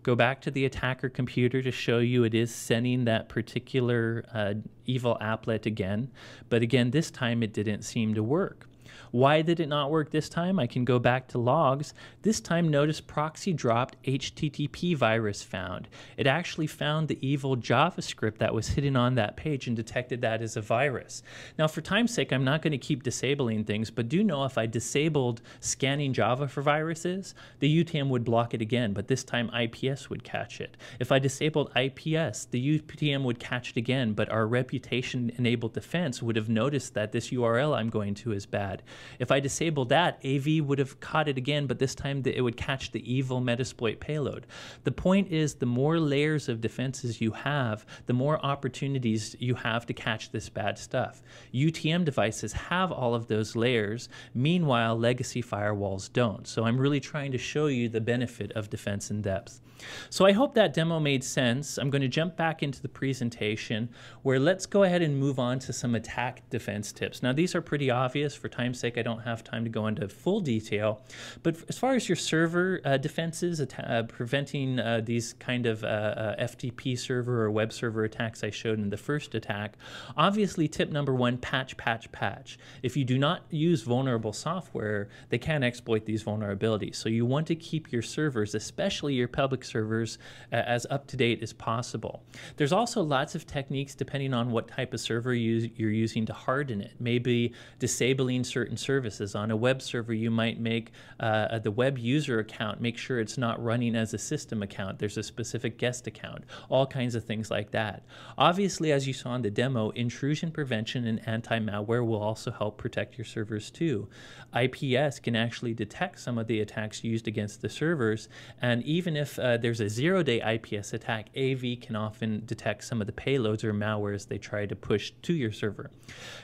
Go back to the attacker computer to show you it is sending that particular evil applet again. But again, this time it didn't seem to work. Why did it not work this time? I can go back to logs. This time, notice proxy dropped HTTP virus found. It actually found the evil JavaScript that was hidden on that page and detected that as a virus. Now, for time's sake, I'm not going to keep disabling things, but do know if I disabled scanning Java for viruses, the UTM would block it again, but this time IPS would catch it. If I disabled IPS, the UTM would catch it again, but our reputation-enabled defense would have noticed that this URL I'm going to is bad. bad. If I disabled that, AV would have caught it again, but this time it would catch the evil Metasploit payload. The point is, the more layers of defenses you have, the more opportunities you have to catch this bad stuff. UTM devices have all of those layers. Meanwhile, legacy firewalls don't. So I'm really trying to show you the benefit of defense in depth. So I hope that demo made sense. I'm going to jump back into the presentation where let's go ahead and move on to some attack defense tips. Now, these are pretty obvious. For time's sake, I don't have time to go into full detail. But as far as your server defenses, preventing these kind of FTP server or web server attacks I showed in the first attack, obviously tip number one, patch, patch, patch. If you do not use vulnerable software, they can exploit these vulnerabilities. So you want to keep your servers, especially your public servers, as up-to-date as possible. There's also lots of techniques depending on what type of server you're using to harden it. Maybe disabling certain services. On a web server, you might make the web user account, make sure it's not running as a system account. There's a specific guest account, all kinds of things like that. Obviously, as you saw in the demo, intrusion prevention and anti-malware will also help protect your servers too. IPS can actually detect some of the attacks used against the servers, and even if there's a zero-day IPS attack, AV can often detect some of the payloads or malwares they try to push to your server.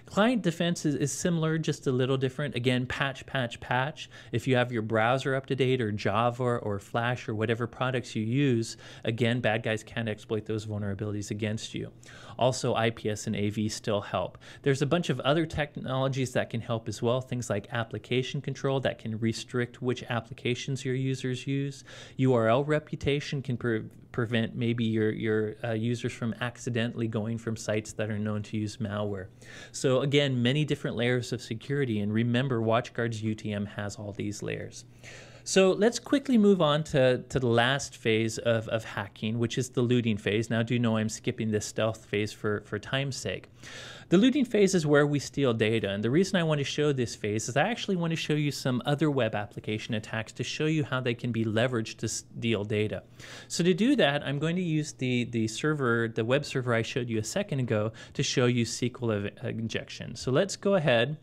Client defense is similar, just a little different. Again, patch, patch, patch. If you have your browser up to date, or Java or Flash or whatever products you use, again, bad guys can exploit those vulnerabilities against you. Also, IPS and AV still help. There's a bunch of other technologies that can help as well, things like application control that can restrict which applications your users use. URL reputation can prevent maybe your users from accidentally going from sites that are known to use malware. So again, many different layers of security, and remember, WatchGuard's UTM has all these layers. So let's quickly move on to the last phase of hacking, which is the looting phase. Now, do know I'm skipping this stealth phase for time's sake. The looting phase is where we steal data, and the reason I want to show this phase is I actually want to show you some other web application attacks to show you how they can be leveraged to steal data. So to do that, I'm going to use the web server I showed you a second ago to show you SQL injection. So let's go ahead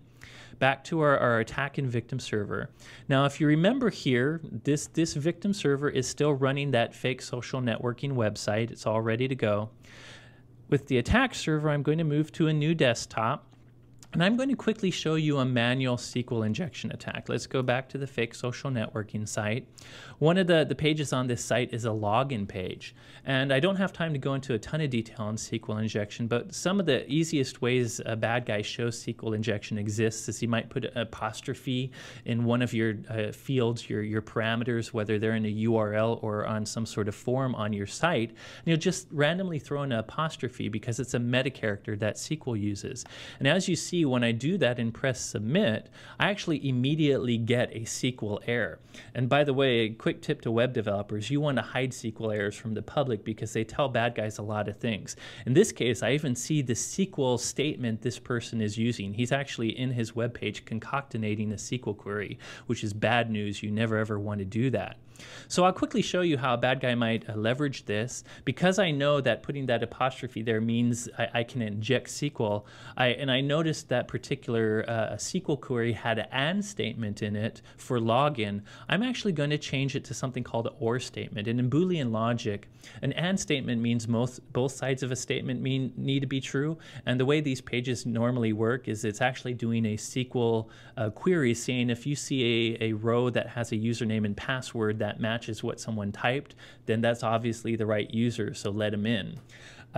back to our attack and victim server. Now, if you remember here, this victim server is still running that fake social networking website. It's all ready to go. With the attack server, I'm going to move to a new desktop, and I'm going to quickly show you a manual SQL injection attack. Let's go back to the fake social networking site. One of the pages on this site is a login page. And I don't have time to go into a ton of detail on SQL injection, but some of the easiest ways a bad guy shows SQL injection exists is he might put an apostrophe in one of your fields, your parameters, whether they're in a URL or on some sort of form on your site. And he'll just randomly throw in an apostrophe because it's a meta character that SQL uses. And as you see, when I do that and press submit, I actually immediately get a SQL error. And by the way, a quick tip to web developers, you want to hide SQL errors from the public because they tell bad guys a lot of things. In this case, I even see the SQL statement this person is using. He's actually in his web page concoctinating a SQL query, which is bad news. You never ever want to do that. So I'll quickly show you how a bad guy might leverage this. Because I know that putting that apostrophe there means I can inject SQL, and I noticed that particular SQL query had an AND statement in it for login, I'm actually going to change it to something called an OR statement. And in Boolean logic, an AND statement means both sides of a statement need to be true. And the way these pages normally work is it's actually doing a SQL query saying if you see a row that has a username and password that matches what someone typed, then that's obviously the right user, so let him in.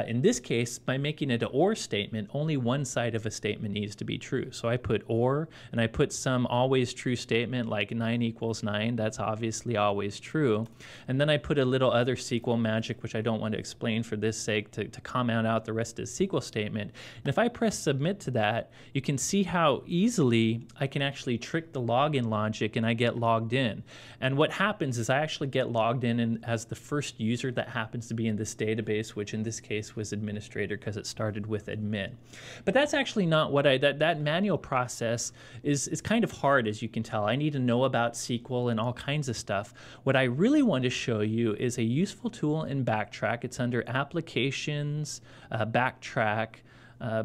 In this case, by making it an OR statement, only one side of a statement needs to be true. So I put OR, and I put some always true statement like 9 equals 9. That's obviously always true. And then I put a little other SQL magic, which I don't want to explain for this sake, to comment out the rest of the SQL statement. And if I press submit to that, you can see how easily I can actually trick the login logic and I get logged in. And what happens is I actually get logged in as the first user that happens to be in this database, which in this case was administrator because it started with admin. But that's actually not what that manual process is kind of hard, as you can tell. I need to know about SQL and all kinds of stuff. What I really want to show you is a useful tool in Backtrack. It's under Applications, Backtrack.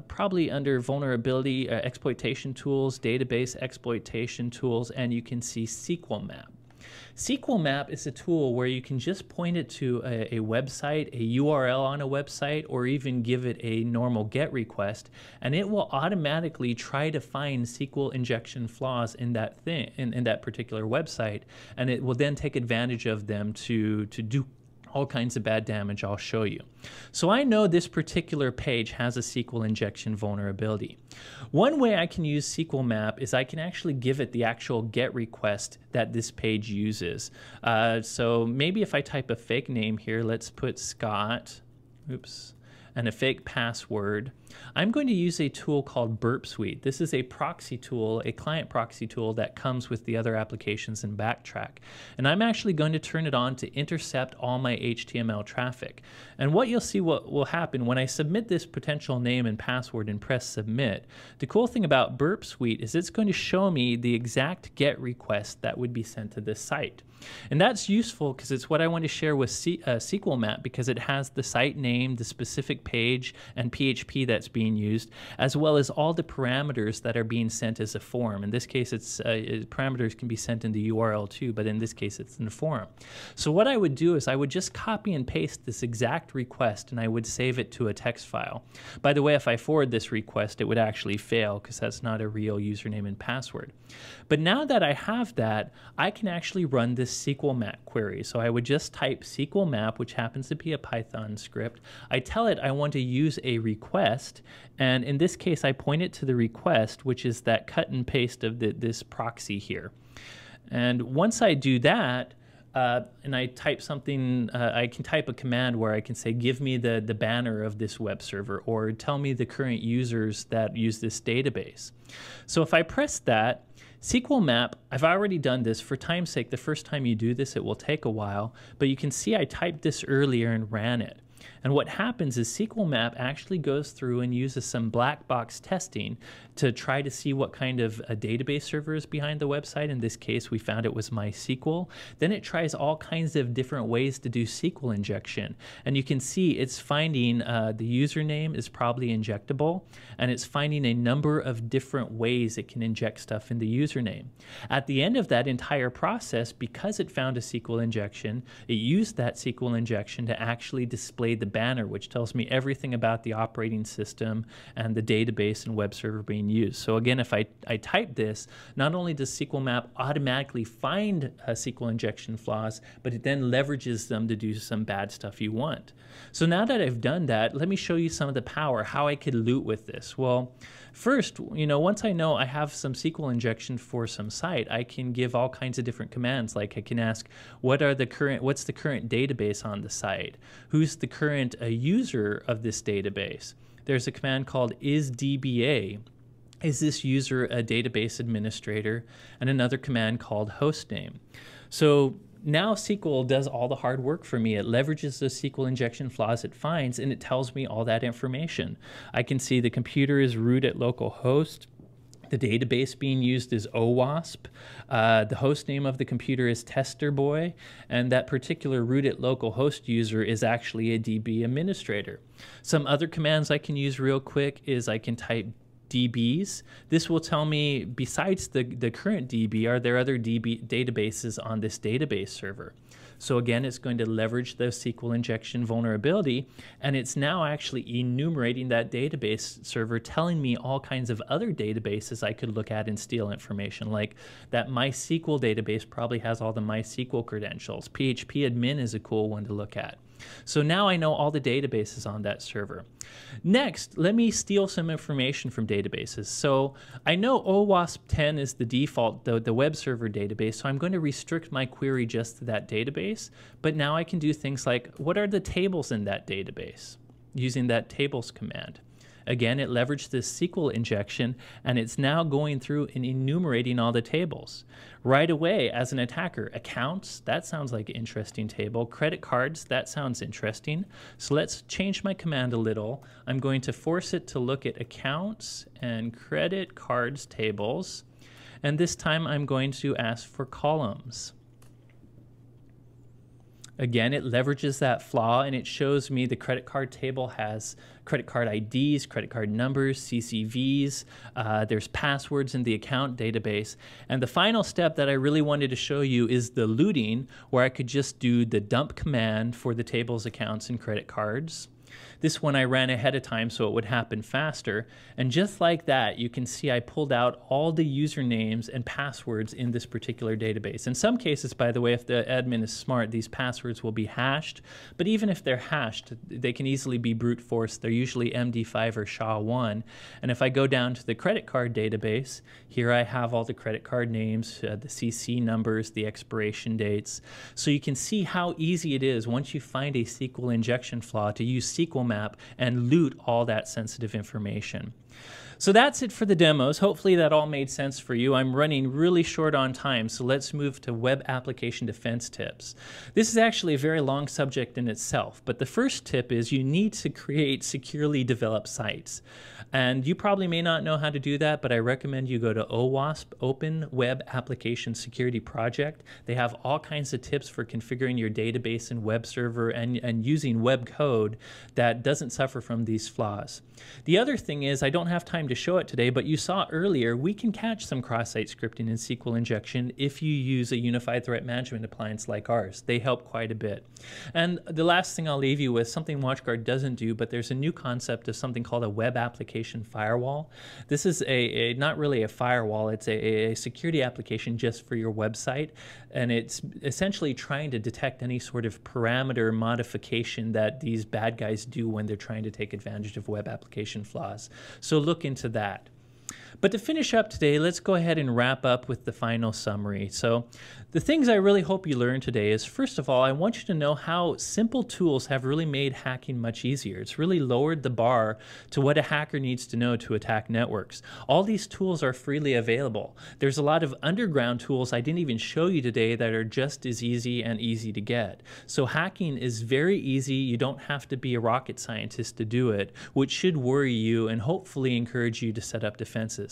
probably under vulnerability, exploitation tools, database exploitation tools, and you can see SQL map. SQL map is a tool where you can just point it to a website, a URL on a website, or even give it a normal GET request, and it will automatically try to find SQL injection flaws in that thing, in that particular website, and it will then take advantage of them to do all kinds of bad damage. I'll show you. So I know this particular page has a SQL injection vulnerability. One way I can use SQL map is I can actually give it the actual GET request that this page uses. So maybe if I type a fake name here, let's put Scott, and a fake password. I'm going to use a tool called Burp Suite. This is a proxy tool, a client proxy tool that comes with the other applications in Backtrack. And I'm actually going to turn it on to intercept all my HTML traffic. And what you'll see what will happen when I submit this potential name and password and press submit, the cool thing about Burp Suite is it's going to show me the exact GET request that would be sent to this site. And that's useful because it's what I want to share with SQL map, because it has the site name, the specific page, and PHP that's being used, as well as all the parameters that are being sent as a form. In this case, it's parameters can be sent in the URL too, but in this case, it's in the form. So what I would do is I would just copy and paste this exact request, and I would save it to a text file. By the way, if I forward this request, it would actually fail because that's not a real username and password. But now that I have that, I can actually run this SQL map query. So I would just type SQL map, which happens to be a Python script. I tell it I want to use a request, and in this case I point it to the request, which is that cut and paste of this proxy here. And once I do that, and I type something, I can type a command where I can say, give me the banner of this web server, or tell me the current users that use this database. So if I press that, SQL map, I've already done this. For time's sake, the first time you do this, it will take a while, but you can see I typed this earlier and ran it. And what happens is SQL map actually goes through and uses some black box testing to try to see what kind of a database server is behind the website. In this case, we found it was MySQL. Then it tries all kinds of different ways to do SQL injection. And you can see it's finding the username is probably injectable, and it's finding a number of different ways it can inject stuff in the username. At the end of that entire process, because it found a SQL injection, it used that SQL injection to actually display the banner, which tells me everything about the operating system and the database and web server being used. So again, if I type this, not only does SQL map automatically find SQL injection flaws, but it then leverages them to do some bad stuff you want. So now that I've done that, let me show you some of the power, how I could loot with this. Well, first, once I know I have some SQL injection for some site, I can give all kinds of different commands. Like I can ask, what's the current database on the site? Who's the current user of this database? There's a command called isDBA. Is this user a database administrator? And another command called hostname. So now SQL does all the hard work for me. It leverages the SQL injection flaws it finds, and it tells me all that information. I can see the computer is root at localhost. The database being used is OWASP. The host name of the computer is testerboy, and that particular root at localhost user is actually a DB administrator. Some other commands I can use real quick is I can type DBs. This will tell me, besides the current DB, are there other databases on this database server? So again, it's going to leverage the SQL injection vulnerability, and it's now actually enumerating that database server, telling me all kinds of other databases I could look at and steal information, like that MySQL database probably has all the MySQL credentials. PHP admin is a cool one to look at. So now I know all the databases on that server. Next, let me steal some information from databases. So I know OWASP 10 is the default, the web server database, so I'm going to restrict my query just to that database. But now I can do things like, what are the tables in that database? Using that tables command. Again, it leveraged this SQL injection, and it's now going through and enumerating all the tables. Right away, as an attacker, accounts, that sounds like an interesting table. Credit cards, that sounds interesting. So let's change my command a little. I'm going to force it to look at accounts and credit cards tables. And this time I'm going to ask for columns. Again, it leverages that flaw and it shows me the credit card table has credit card IDs, credit card numbers, CCVs, there's passwords in the account database. And the final step that I really wanted to show you is the looting, where I could just do the dump command for the table's accounts and credit cards. This one I ran ahead of time so it would happen faster. And just like that, you can see I pulled out all the usernames and passwords in this particular database. In some cases, by the way, if the admin is smart, these passwords will be hashed. But even if they're hashed, they can easily be brute forced. They're usually MD5 or SHA-1. And if I go down to the credit card database, here I have all the credit card names, the CC numbers, the expiration dates. So you can see how easy it is once you find a SQL injection flaw to use SQL map and loot all that sensitive information. So that's it for the demos. Hopefully that all made sense for you. I'm running really short on time, so let's move to web application defense tips. This is actually a very long subject in itself, but the first tip is you need to create securely developed sites. And you probably may not know how to do that, but I recommend you go to OWASP, Open Web Application Security Project. They have all kinds of tips for configuring your database and web server and using web code that doesn't suffer from these flaws. The other thing is, I don't have time to show it today, but you saw earlier, we can catch some cross-site scripting and SQL injection if you use a unified threat management appliance like ours. They help quite a bit. And the last thing I'll leave you with, something WatchGuard doesn't do, but there's a new concept of something called a web application firewall. This is not really a firewall, it's a security application just for your website, and it's essentially trying to detect any sort of parameter modification that these bad guys do when they're trying to take advantage of web application flaws. So look into that. But to finish up today, let's go ahead and wrap up with the final summary. So the things I really hope you learned today is, first of all, I want you to know how simple tools have really made hacking much easier. It's really lowered the bar to what a hacker needs to know to attack networks. All these tools are freely available. There's a lot of underground tools I didn't even show you today that are just as easy and easy to get. So hacking is very easy. You don't have to be a rocket scientist to do it, which should worry you and hopefully encourage you to set up defenses.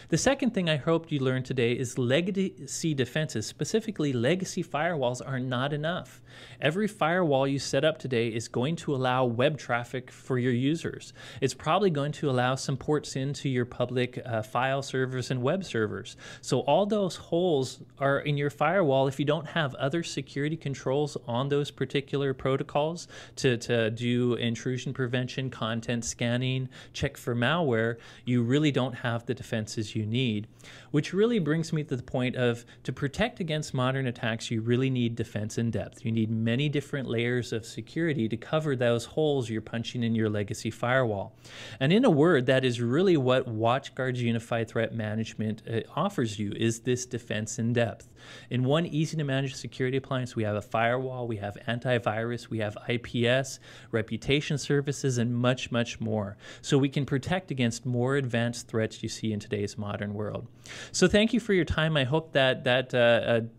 The second thing I hoped you learned today is legacy defenses, specifically legacy firewalls, are not enough. Every firewall you set up today is going to allow web traffic for your users. It's probably going to allow some ports into your public file servers and web servers. So all those holes are in your firewall. If you don't have other security controls on those particular protocols to do intrusion prevention, content scanning, check for malware, you really don't have the defenses you need. Which really brings me to the point of, to protect against modern attacks, you really need defense in depth. You need many different layers of security to cover those holes you're punching in your legacy firewall. And in a word, that is really what WatchGuard's Unified Threat Management offers you, is this defense in depth. In one easy to manage security appliance, we have a firewall, we have antivirus, we have IPS, reputation services, and much, much more. So we can protect against more advanced threats you see in today's modern world. So thank you for your time. I hope that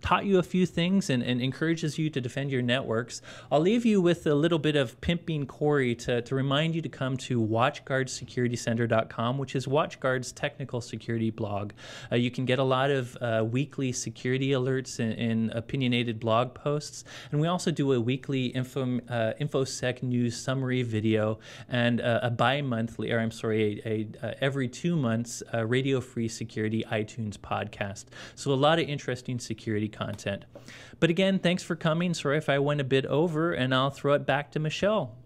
taught you a few things and encourages you to defend your networks. I'll leave you with a little bit of pimping Corey to remind you to come to WatchGuardSecurityCenter.com, which is WatchGuard's technical security blog. You can get a lot of weekly security alerts and opinionated blog posts. And we also do a weekly InfoSec news summary video and a bi-monthly, or I'm sorry, every 2 months radio-free security iTunes podcast. So a lot of interesting security content. But again, thanks for coming. Sorry if I went a bit over, and I'll throw it back to Michelle.